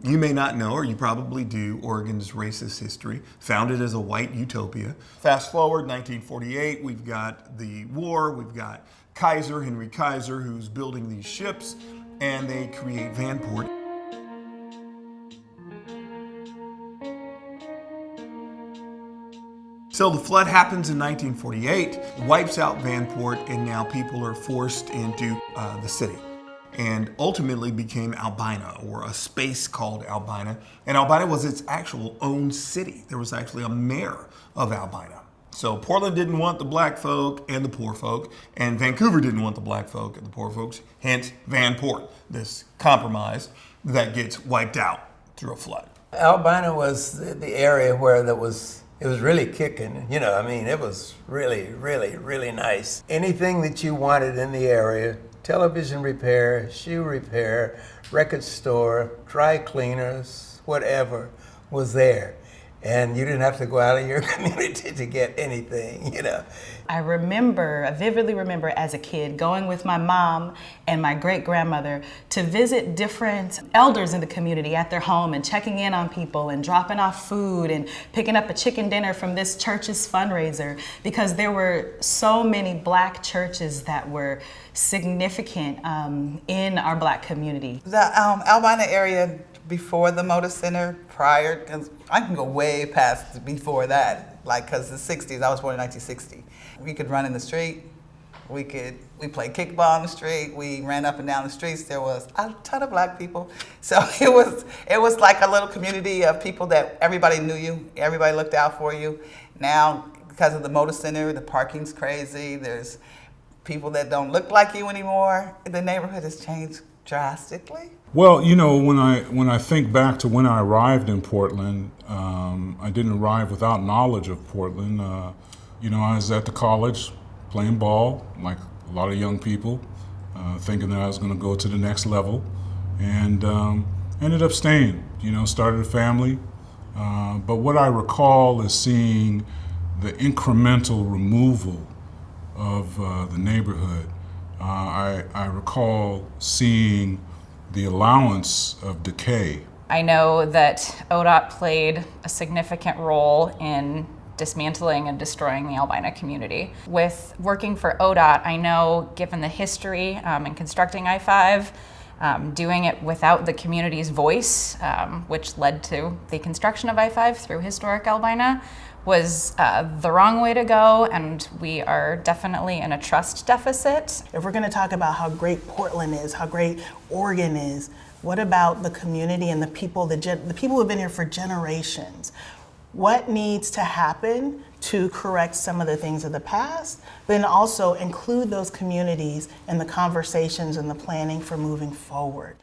You may not know, or you probably do, Oregon's racist history, founded as a white utopia. Fast forward, 1948, we've got the war, we've got Henry Kaiser, who's building these ships, and they create Vanport. So the flood happens in 1948, wipes out Vanport, and now people are forced into the city, and ultimately became Albina, or a space called Albina. And Albina was its actual own city. There was actually a mayor of Albina. So Portland didn't want the black folk and the poor folk, and Vancouver didn't want the black folk and the poor folks, hence Vanport, this compromise that gets wiped out through a flood. Albina was the area where it was really kicking. You know, I mean, it was really, really, really nice. Anything that you wanted in the area, television repair, shoe repair, record store, dry cleaners, whatever was there. And you didn't have to go out of your community to get anything, you know. I vividly remember as a kid going with my mom and my great-grandmother to visit different elders in the community at their home and checking in on people and dropping off food and picking up a chicken dinner from this church's fundraiser, because there were so many black churches that were significant in our black community. The Albina area before the Motor Center, prior, because I can go way past before that, like, because the 60s, I was born in 1960. We could run in the street, we played kickball in the street, we ran up and down the streets. There was a ton of black people. So it was like a little community of people that everybody knew you, everybody looked out for you. Now, because of the Motor Center, the parking's crazy, there's people that don't look like you anymore. The neighborhood has changed drastically. Well, you know, when I think back to when I arrived in Portland, I didn't arrive without knowledge of Portland. You know, I was at the college playing ball, like a lot of young people, thinking that I was going to go to the next level, and ended up staying. You know, started a family. But what I recall is seeing the incremental removal of the neighborhood. I recall seeing the allowance of decay. I know that ODOT played a significant role in dismantling and destroying the Albina community. With working for ODOT, I know, given the history in constructing I-5, doing it without the community's voice, which led to the construction of I-5 through historic Albina, was the wrong way to go, and we are definitely in a trust deficit. If we're going to talk about how great Portland is, how great Oregon is, what about the community and the people who have been here for generations? What needs to happen to correct some of the things of the past, but then also include those communities in the conversations and the planning for moving forward?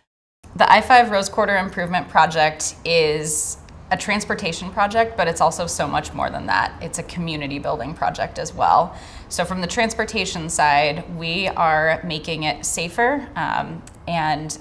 The I-5 Rose Quarter Improvement Project is a transportation project, but it's also so much more than that. It's a community building project as well. So from the transportation side, we are making it safer and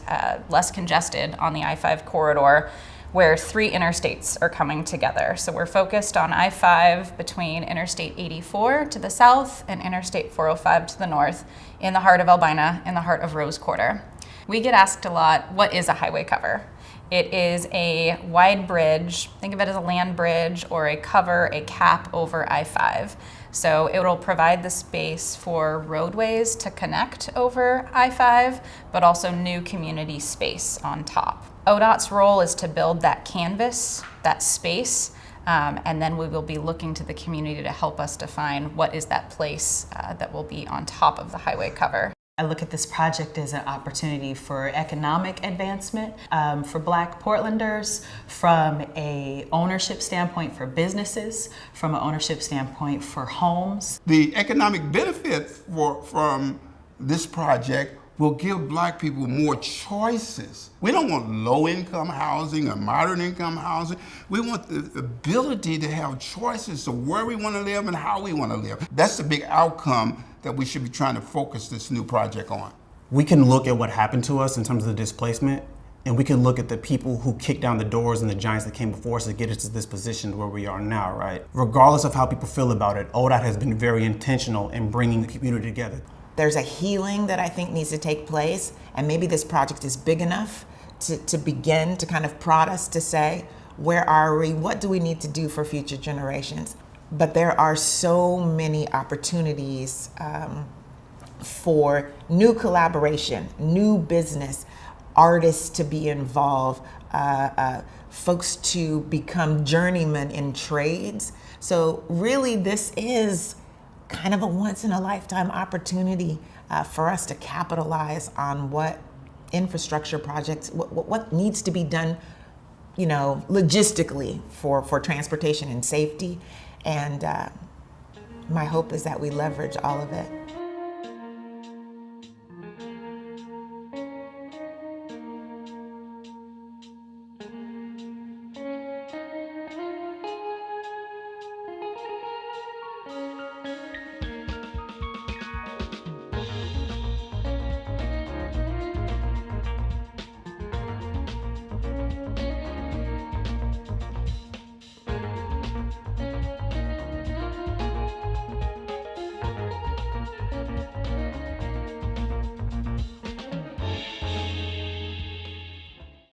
less congested on the I-5 corridor, where 3 interstates are coming together. So we're focused on I-5 between Interstate 84 to the south and Interstate 405 to the north, in the heart of Albina, in the heart of Rose Quarter. We get asked a lot, what is a highway cover? It is a wide bridge, think of it as a land bridge or a cover, a cap over I-5. So it will provide the space for roadways to connect over I-5, but also new community space on top. ODOT's role is to build that canvas, that space, and then we will be looking to the community to help us define what is that place that will be on top of the highway cover. I look at this project as an opportunity for economic advancement for Black Portlanders, from an ownership standpoint for businesses, from an ownership standpoint for homes. The economic benefits from this project will give Black people more choices. We don't want low-income housing or moderate-income housing. We want the ability to have choices of where we want to live and how we want to live. That's the big outcome that we should be trying to focus this new project on. We can look at what happened to us in terms of the displacement, and we can look at the people who kicked down the doors and the giants that came before us to get us to this position where we are now, right? Regardless of how people feel about it, ODOT has been very intentional in bringing the community together. There's a healing that I think needs to take place, and maybe this project is big enough to begin to kind of prod us to say, where are we? What do we need to do for future generations? But there are so many opportunities for new collaboration, new business, artists to be involved, folks to become journeymen in trades. So really this is kind of a once in a lifetime opportunity for us to capitalize on what infrastructure projects, what needs to be done, you know, logistically for transportation and safety. And my hope is that we leverage all of it.